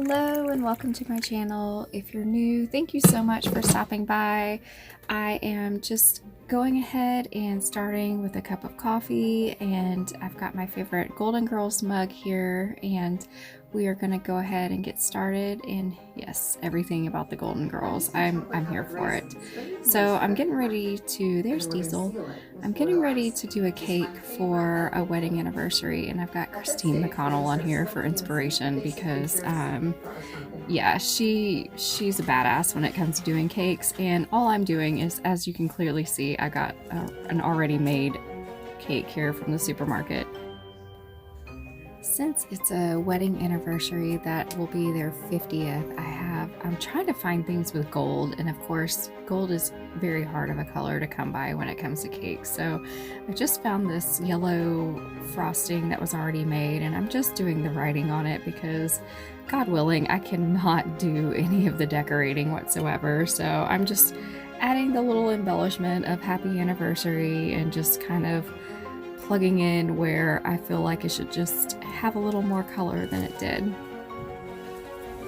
Hello and welcome to my channel. If you're new, thank you so much for stopping by. I am just going ahead and starting with a cup of coffee, and I've got my favorite Golden Girls mug here, and we are going to go ahead and get started. And yes, everything about the Golden Girls, I'm here for it. So I'm getting ready to, there's Diesel. I'm getting ready to do a cake for a wedding anniversary, and I've got Christine McConnell on here for inspiration because yeah, she's a badass when it comes to doing cakes. And all I'm doing is, as you can clearly see, I got an already made cake here from the supermarket. Since it's a wedding anniversary that will be their 50th, I'm trying to find things with gold, and of course gold is very hard of a color to come by when it comes to cakes. So I just found this yellow frosting that was already made, and I'm just doing the writing on it because, God willing, I cannot do any of the decorating whatsoever. So I'm just adding the little embellishment of happy anniversary and just kind of plugging in where I feel like it should just have a little more color than it did.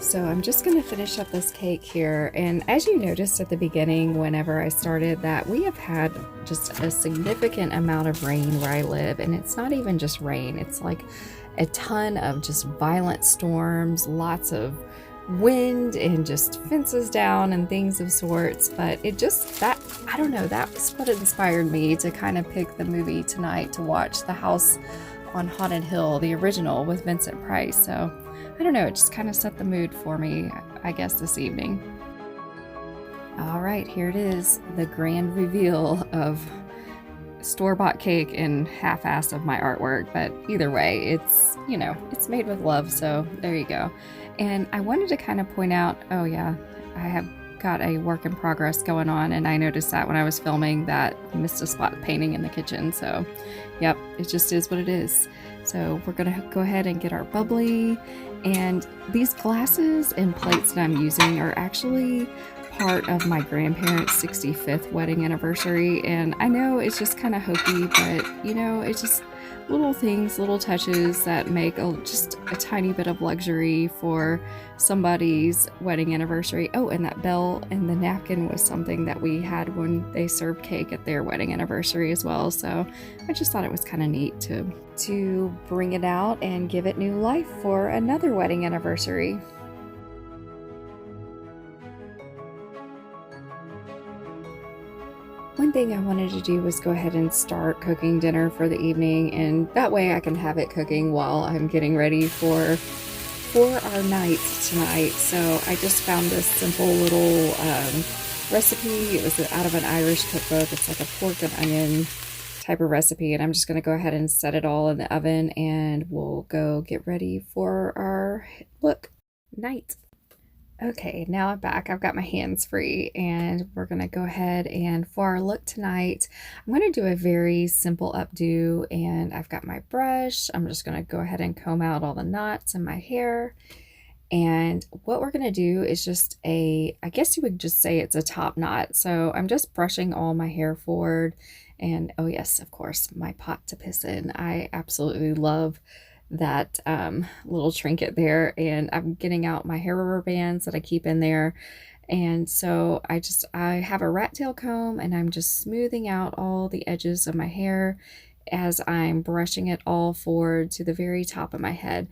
So I'm just going to finish up this cake here, and as you noticed at the beginning whenever I started that we have had just a significant amount of rain where I live, and it's not even just rain, it's like a ton of just violent storms, lots of wind and just fences down and things of sorts. But it just, that, I don't know, that's what inspired me to kind of pick the movie tonight to watch, The House on Haunted Hill, the original with Vincent Price. So I don't know, it just kind of set the mood for me, I guess, this evening. All right, here it is, the grand reveal of store-bought cake and half-ass of my artwork. But either way, it's, you know, it's made with love, so there you go. And I wanted to kind of point out, oh yeah, I have got a work in progress going on, and I noticed that when I was filming that I missed a spot painting in the kitchen. So yep, it just is what it is. So we're gonna go ahead and get our bubbly, and these glasses and plates that I'm using are actually part of my grandparents' 65th wedding anniversary. And I know it's just kind of hokey, but you know, it's just little things, little touches that make just a tiny bit of luxury for somebody's wedding anniversary. Oh, and that bell and the napkin was something that we had when they served cake at their wedding anniversary as well. So I just thought it was kind of neat to bring it out and give it new life for another wedding anniversary. One thing I wanted to do was go ahead and start cooking dinner for the evening, and that way I can have it cooking while I'm getting ready for our night tonight. So I just found this simple little recipe. It was out of an Irish cookbook. It's like a pork and onion type of recipe, and I'm just going to go ahead and set it all in the oven, and we'll go get ready for our night. Okay, now I'm back. I've got my hands free, and we're going to go ahead, and for our look tonight, I'm going to do a very simple updo, and I've got my brush. I'm just going to go ahead and comb out all the knots in my hair. And what we're going to do is just I guess you would just say it's a top knot. So I'm just brushing all my hair forward, and oh yes, of course, my pot to piss in. I absolutely love that little trinket there, and I'm getting out my hair rubber bands that I keep in there. And so I have a rat tail comb, and I'm just smoothing out all the edges of my hair as I'm brushing it all forward to the very top of my head.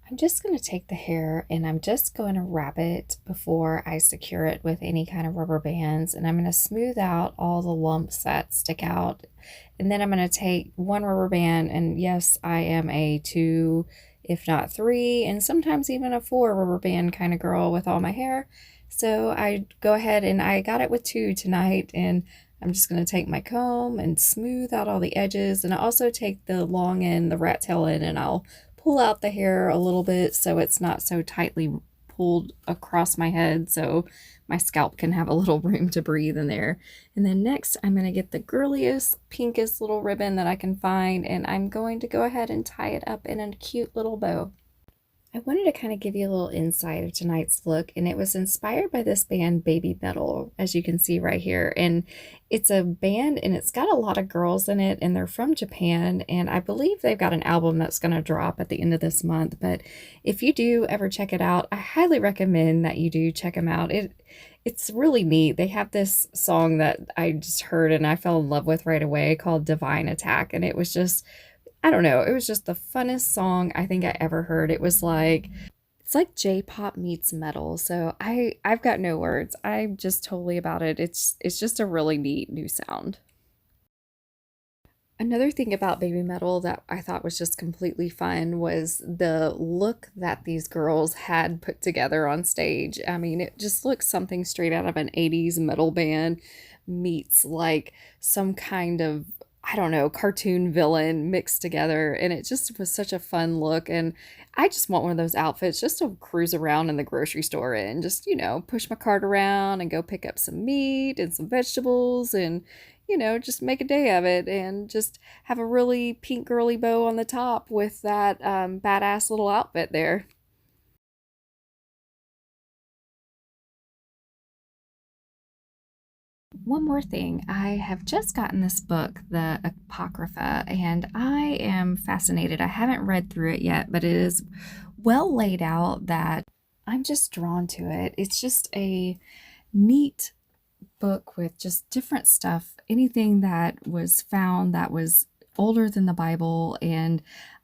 I'm just going to take the hair, and I'm just going to wrap it before I secure it with any kind of rubber bands, and I'm going to smooth out all the lumps that stick out. And then I'm going to take one rubber band, and yes, I am a 2, if not 3, and sometimes even a 4 rubber band kind of girl with all my hair. So I go ahead, and I got it with 2 tonight, and I'm just going to take my comb and smooth out all the edges. And I also take the long end, the rat tail end, and I'll pull out the hair a little bit so it's not so tightly pulled across my head, so my scalp can have a little room to breathe in there. And then next, I'm going to get the girliest, pinkest little ribbon that I can find, and I'm going to go ahead and tie it up in a cute little bow. I wanted to kind of give you a little insight of tonight's look, and it was inspired by this band Babymetal, as you can see right here. And it's a band, and it's got a lot of girls in it, and they're from Japan, and I believe they've got an album that's going to drop at the end of this month. But if you do ever check it out, I highly recommend that you do check them out. It's really neat. They have this song that I just heard and I fell in love with right away called Divine Attack, and it was just, I don't know, it was just the funnest song I think I ever heard. It was like, it's like J-pop meets metal. So I've got no words. I'm just totally about it. It's just a really neat new sound. Another thing about Babymetal that I thought was just completely fun was the look that these girls had put together on stage. I mean, it just looks something straight out of an 80s metal band meets like some kind of, I don't know, cartoon villain mixed together. And it just was such a fun look. And I just want one of those outfits just to cruise around in the grocery store in, just, push my cart around and go pick up some meat and some vegetables and, just make a day of it and just have a really pink girly bow on the top with that badass little outfit there. One more thing, I have just gotten this book, the Apocrypha, and I am fascinated. I haven't read through it yet, but it is well laid out that I'm just drawn to it. It's just a neat book with just different stuff, anything that was found that was older than the Bible. And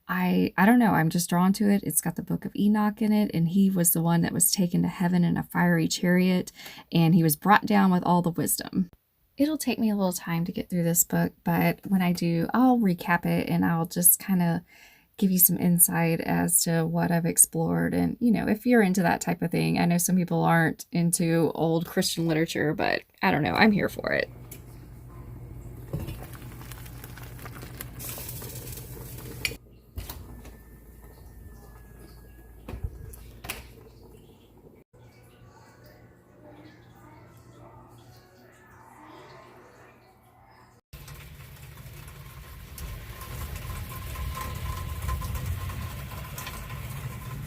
I don't know, I'm just drawn to it. It's got the book of Enoch in it, and he was the one that was taken to heaven in a fiery chariot, and he was brought down with all the wisdom. It'll take me a little time to get through this book, but when I do, I'll recap it and I'll just kind of give you some insight as to what I've explored. And, if you're into that type of thing, I know some people aren't into old Christian literature, but I don't know, I'm here for it.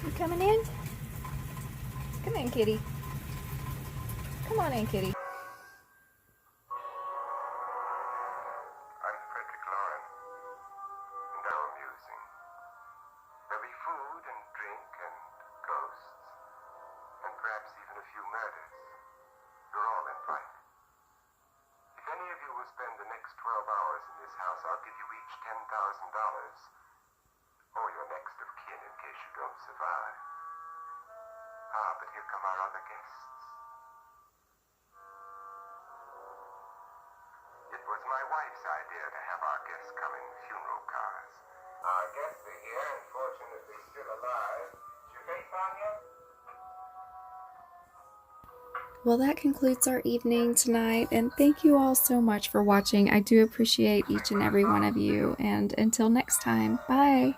You coming in? Come in, kitty. Come on in, kitty. There'll be food and drink and ghosts, and perhaps even a few murders. You're all in fright. If any of you will spend the next 12 hours in this house, I'll give you each $10,000. Or your next of kin in case you don't survive. Ah, but here come our other guests. It was my wife's idea to have our guests come in funeral cars. Our guests are here, and fortunately still alive. Is your face on yet? Well, that concludes our evening tonight, and thank you all so much for watching. I do appreciate each and every one of you, and until next time, bye.